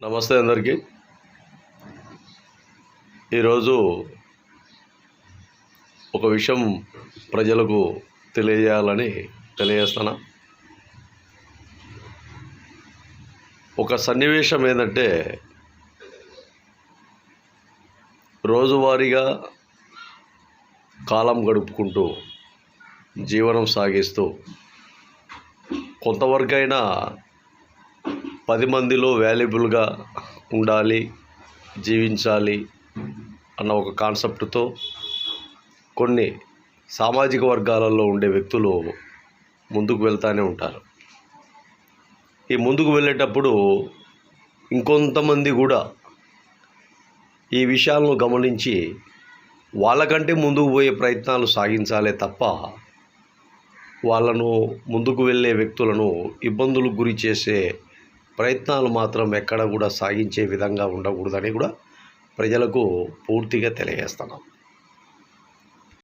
నమస్తే అందరికీ. ఈరోజు ఒక విషయం ప్రజలకు తెలియజేస్తున్నా. ఒక సన్నివేశం ఏంటంటే, రోజువారీగా కాలం గడుపుకుంటూ జీవనం సాగిస్తూ కొంతవరకైనా 10 మందిలో వాల్యుబుల్గా ఉండాలి, జీవించాలి అన్న ఒక కాన్సెప్ట్తో కొన్ని సామాజిక వర్గాలలో ఉండే వ్యక్తులు ముందుకు వెళ్తూనే ఉంటారు. ఈ ముందుకు వెళ్ళేటప్పుడు ఇంకొంతమంది కూడా ఈ విషయాలను గమనించి వాళ్ళకంటే ముందుకు పోయే ప్రయత్నాలు సాగించాలే తప్ప వాళ్ళను ముందుకు వెళ్ళే వ్యక్తులను ఇబ్బందులకు గురి చేసే ప్రయత్నాలు మాత్రం ఎక్కడ కూడా సాగించే విధంగా ఉండకూడదని కూడా ప్రజలకు పూర్తిగా తెలియజేస్తున్నాం.